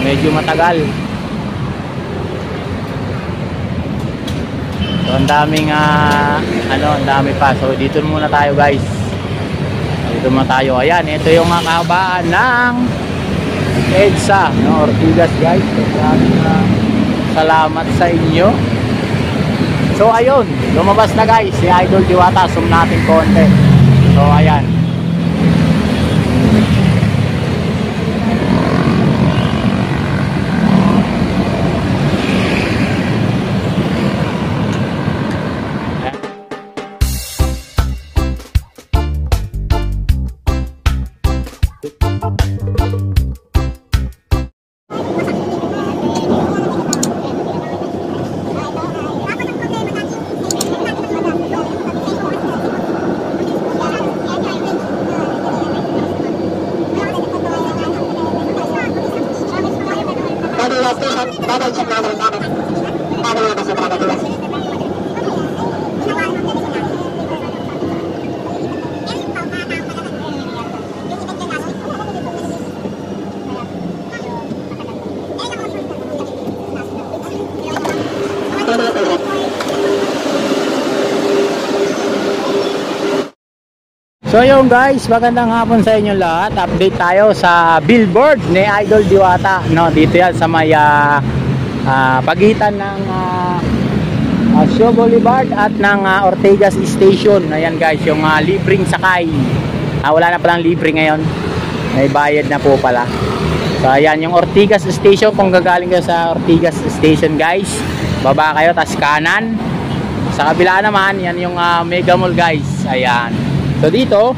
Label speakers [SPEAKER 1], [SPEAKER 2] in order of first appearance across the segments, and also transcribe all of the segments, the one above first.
[SPEAKER 1] medyo matagal. So ang daming ang dami pa. So dito muna tayo guys. Dito muna tayo. Ayan, ito yung kahabaan ng EDSA, no, Ortigas guys. So maraming salamat sa inyo. So ayun, lumabas na guys si Idol Diwata. Zoom natin konti. So ayan. So yun guys, magandang hapon sa inyo lahat. Update tayo sa billboard ni Idol Diwata, no? Dito yan sa may pagitan ng Shaw Boulevard at ng Ortigas Station. Ayan guys, yung libreng sakay. Wala na palang libre ngayon. May bayad na po pala. So ayan yung Ortigas Station. Kung gagaling kayo sa Ortigas Station guys, baba kayo, tas kanan. Sa kabila naman, yan yung Mega Mall guys. Ayan. So dito,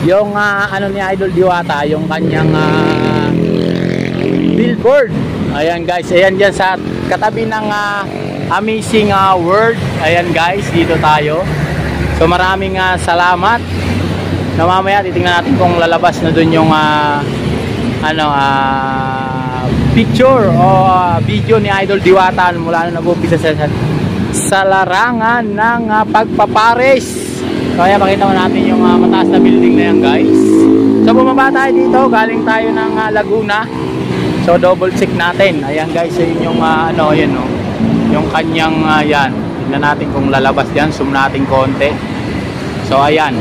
[SPEAKER 1] yung ano ni Idol Diwata, yung kanyang billboard. Ayan guys, ayan dyan sa katabi ng Amazing World. Ayan guys, dito tayo. So maraming salamat. Na mamaya titingnan natin kung lalabas na dun yung picture o video ni Idol Diwata mula na nag-umpisa sa larangan ng pagpapares. So kaya pakita mo natin yung mataas na building na yan guys. So bumaba tayo dito, galing tayo ng Laguna. So double check natin. Ayan guys, yun yung ayan no. Yung kanyang yan. Tingnan natin kung lalabas diyan, zoom natin konti. So ayan.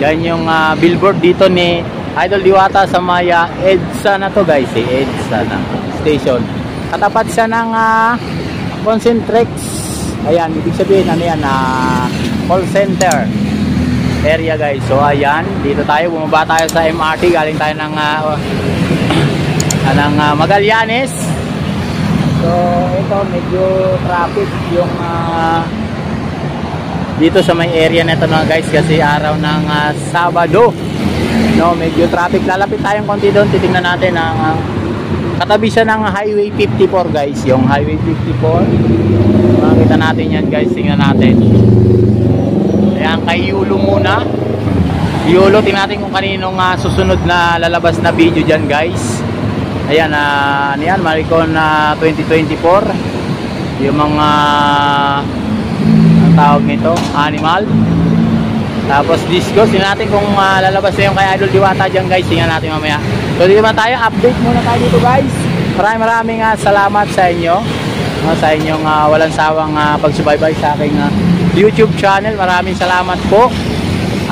[SPEAKER 1] Yan yung billboard dito ni Idol Diwata sa Maya EDSA na to guys, EDSA na station. Katapat siya ng Concentrex. Ayan, ibig sabihin ano yan, call center area guys. So ayan, dito tayo, bumaba tayo sa MRT, galing tayo ng Magallanes. So ito medyo traffic yung dito sa may area nito na guys, kasi araw ng Sabado, no, medyo traffic. Lalapit tayong konti doon, titingnan natin ang katabi siya ng Highway 54 guys, yung Highway 54. Makita natin yan guys, tingnan natin. Ayan, kay Yulo muna. Yulo, tingnan natin kung kaninong susunod na lalabas na video dyan guys. Ayan, ano yan, Maricon 2024. Yung mga ang tawag nito, animal. Tapos disco, tingnan natin kung lalabas na yung kay Idol Diwata dyan guys. Tingnan natin mamaya. So dito naman tayo, update muna tayo dito guys. Maraming salamat sa inyo, sa inyong walang sawang pagsubaybay sa aking YouTube channel. Maraming salamat po.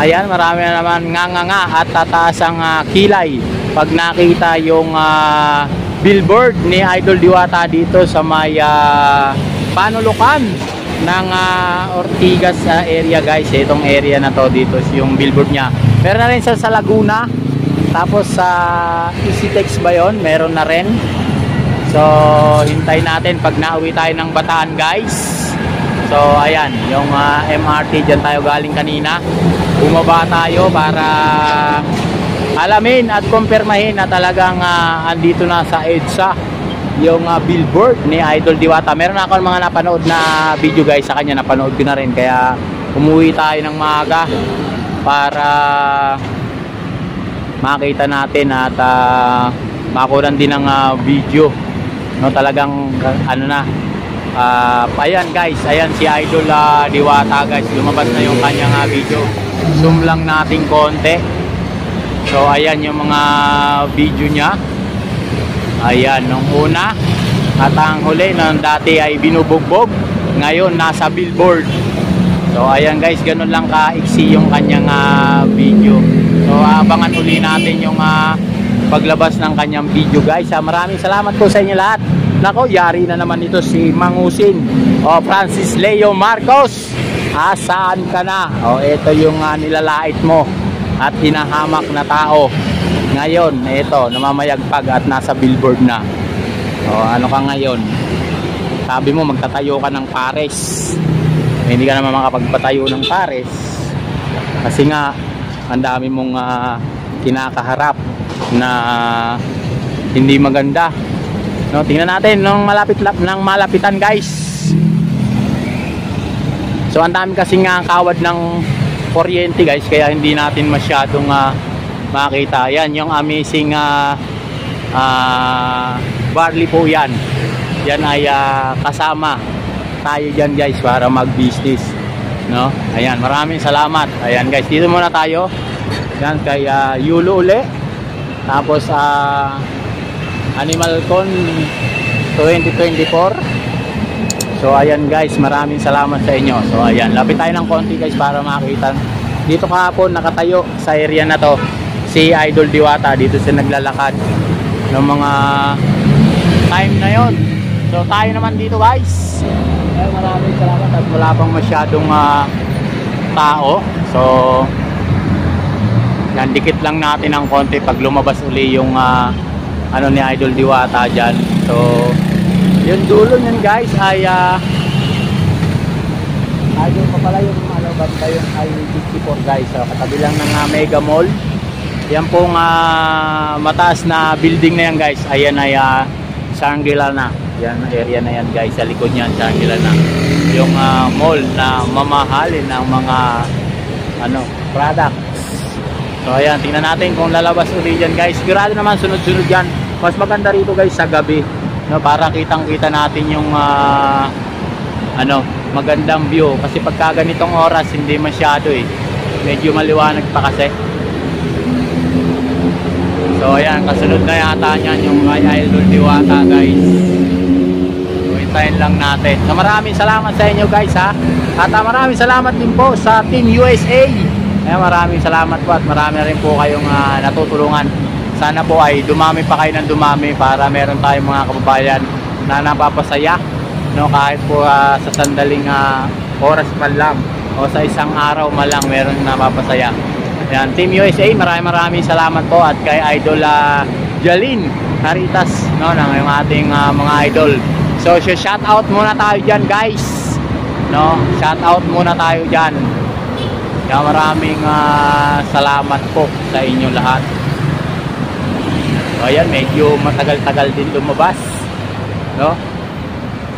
[SPEAKER 1] Ayan, marami na naman nga at tataas ang kilay pag nakita yung billboard ni Idol Diwata dito sa may panulukan ng Ortigas area guys. Itong area na to, dito yung billboard niya. Meron na rin sa Laguna, tapos sa EasyTex ba yun, meron na rin. So hintay natin pag nauwi tayo ng Bataan guys. So ayan, yung MRT dyan tayo galing kanina. Bumaba tayo para alamin at kumpirmahin na talagang andito na sa EDSA yung billboard ni Idol Diwata. Meron ako mga napanood na video guys sa kanya, napanood ko na rin, kaya umuwi tayo ng maaga para makita natin at makunan din ng video, no, talagang ano na. Ayan guys, ayan si Idol Diwata guys, lumabas na yung kanyang video. Zoom lang natin konti. So ayan yung mga video niya. Ayan, nung una at ang huli nung dati ay binubugbog, ngayon nasa billboard. So ayan guys, ganun lang kaiksi yung kanyang video. So abangan uli natin yung paglabas ng kanyang video guys. Maraming salamat po sa inyo lahat. Nako, yari na naman ito si Mangusin o Francis Leo Marcos. Saan ka na? Ito yung nilalait mo at hinahamak na tao. Ngayon, ito, namamayagpag at nasa billboard na. Ano ka ngayon? Sabi mo magtatayo ka ng pares. Hindi ka naman makapagpatayo ng pares. Kasi nga, ang dami mong kinakaharap na hindi maganda. No, tingnan natin nung malapitan guys. So ang dami kasi nga kawad ng kuryente guys, kaya hindi natin masyadong makita. Yan yung amazing barley po yan. Yan ay kasama tayo dyan guys para mag business, no? Ayan, maraming salamat. Ayan guys, dito muna tayo. Yan kay Yulo uli. Tapos Animal Con 2024. So ayan guys, maraming salamat sa inyo. So ayan, lapit tayo ng konti guys para makita. Dito kahapon nakatayo sa area na to si Idol Diwata. Dito siya naglalakad ng mga time na yon. So tayo naman dito guys. Maraming salamat at wala pang masyadong tao. So yan, dikit lang natin ng konti pag lumabas uli yung ano ni Idol Diwata dyan. So yung dulo nyan guys ay ayun pa pala yung basta yung I-54 guys. So katabi lang ng Mega Mall. Yan pong mataas na building na yan guys. Ayan ay Shangri-La na. Yan area na yan guys, sa likod niyan Shangri-La na. Yung mall na mamahalin ng mga products. So ayan, tingnan natin kung lalabas uli dyan guys. Sigurado naman sunod-sunod yan. Mas maganda rito guys sa gabi, no, para kitang-kita natin yung magandang view. Kasi pagka ganitong oras hindi masyado medyo maliwanag pa kasi. So ayan, kasunod na yata niyan yung kay Idol Diwata guys. Hintayin lang natin. So maraming salamat sa inyo guys ha. At maraming salamat din po sa Team USA. Maraming salamat po at marami rin po kayong natutulungan. Sana po ay dumami pa kayo ng dumami para meron tayong mga kababayan na napapasaya, no, kahit po sa sandaling oras man lang o sa isang araw man lang meron napapasaya. Yan, Team USA, maraming salamat po at kay Idol Jalin Haritas, no, ng ating mga idol. So shout out muna tayo dyan guys, no, shout out muna tayo dyan. Kaya maraming salamat po sa inyo lahat. So ayan, medyo matagal-tagal din lumabas, no?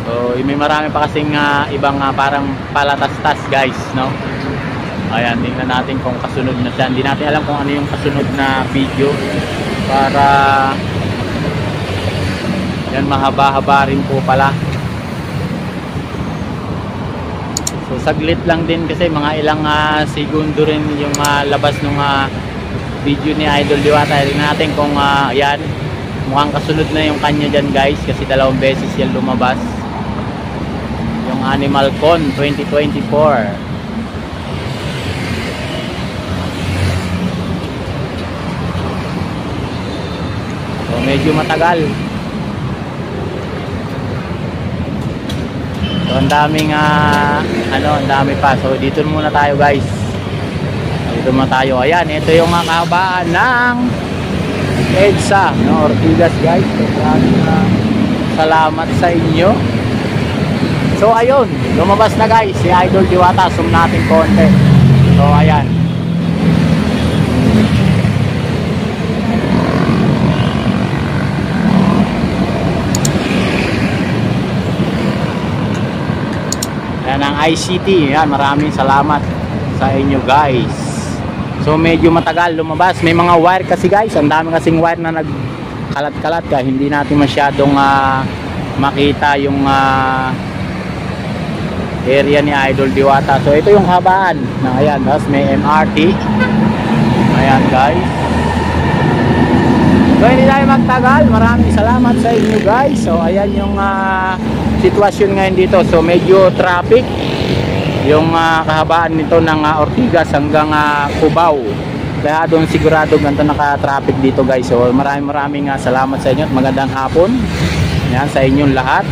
[SPEAKER 1] So may marami pa kasing ibang parang palatastas guys, no? Ayan, tingnan natin kung kasunod na siya. Hindi natin alam kung ano yung kasunod na video para yan, mahaba-haba rin po pala. So saglit lang din kasi mga ilang segundo rin yung labas ng video ni Idol Diwata. Tingnan natin kung yan, mukhang kasunod na yung kanya dyan guys, kasi 2 beses yan lumabas yung Animal Con 2024. So medyo matagal. So ang daming ang dami pa. So dito muna tayo guys. Dito muna tayo. Ayan, ito yung mga kahabaan ng EDSA, no, Ortigas guys. So maraming salamat sa inyo. So ayun, lumabas na guys si Idol Diwata. Zoom natin konti. So ayan. Ng ICT. Yan, maraming salamat sa inyo guys. So medyo matagal lumabas. May mga wire kasi guys, ang dami kasing wire na nagkalat-kalat ka. Hindi natin masyadong makita yung area ni Idol Diwata. So ito yung habaan na, ayan, tapos may MRT. Ayan guys. So hindi tayo magtagal. Maraming salamat sa inyo guys. So ayan yung sitwasyon ngayon dito. So medyo traffic yung kahabaan nito ng Ortigas hanggang Cubao. Kaya doon sigurado ganito naka-traffic dito guys. So maraming salamat sa inyo at magandang hapon. Yan sa inyong lahat.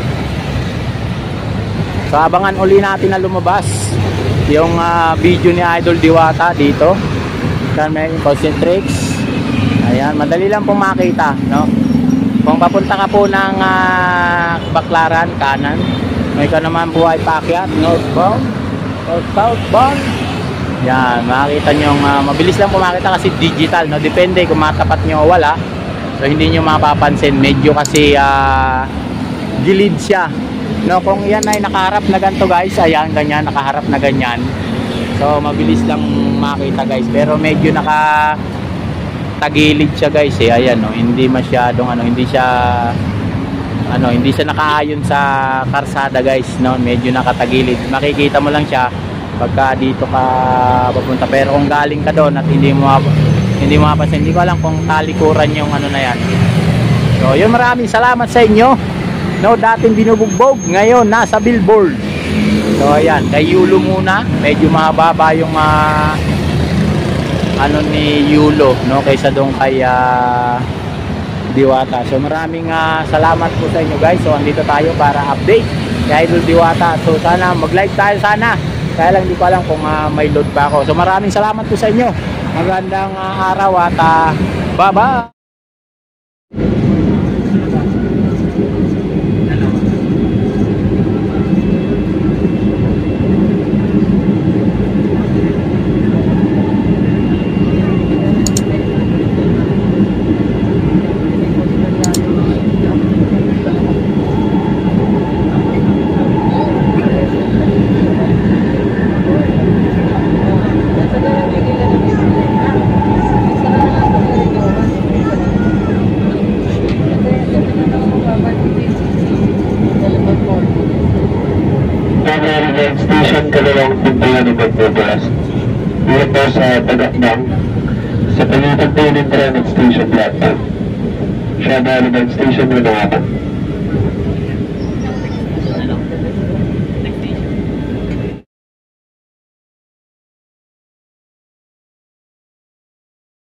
[SPEAKER 1] So abangan uli natin na lumabas yung video ni Idol Diwata dito. Yan may concentrates. Ayan, madali lang pong makita, no? Kung papunta ka po ng Baclaran, kanan, may ka naman po ay paakyat, northbound or southbound. Yan, makikita nyo, mabilis lang po makita kasi digital, no? Depende kung matapat nyo o wala. So hindi nyo mapapansin, medyo kasi gilid siya, no? Kung yan ay nakaharap na ganito guys, ayan, ganyan, nakaharap na ganyan. So mabilis lang makita guys, pero medyo tagilid siya guys ayan no, hindi masyadong hindi siya nakaayon sa karsada guys no, medyo nakatagilid. Makikita mo lang siya pagka dito ka papunta, pero kung galing ka doon at hindi mo mapapansin, hindi ko alam kung talikuran yung na yan. So yun, maraming salamat sa inyo, no? Dating binubugbog, ngayon nasa billboard. So ayan, kay Yulo muna, medyo mahaba yung ni Yulo, no, kaysa doon kay Diwata. So maraming salamat po sa inyo guys. So andito tayo para update kay Idol Diwata. So sana mag-live tayo sana. Kaya lang hindi ko alam kung may load pa ako. So maraming salamat po sa inyo. Magandang araw at bye-bye.
[SPEAKER 2] Station Kalawang Puntayan ng Magbubulas. Meron po sa Tagatnang, sa Pangitagpo ng Transit Station Platform. Siya Station Manawata.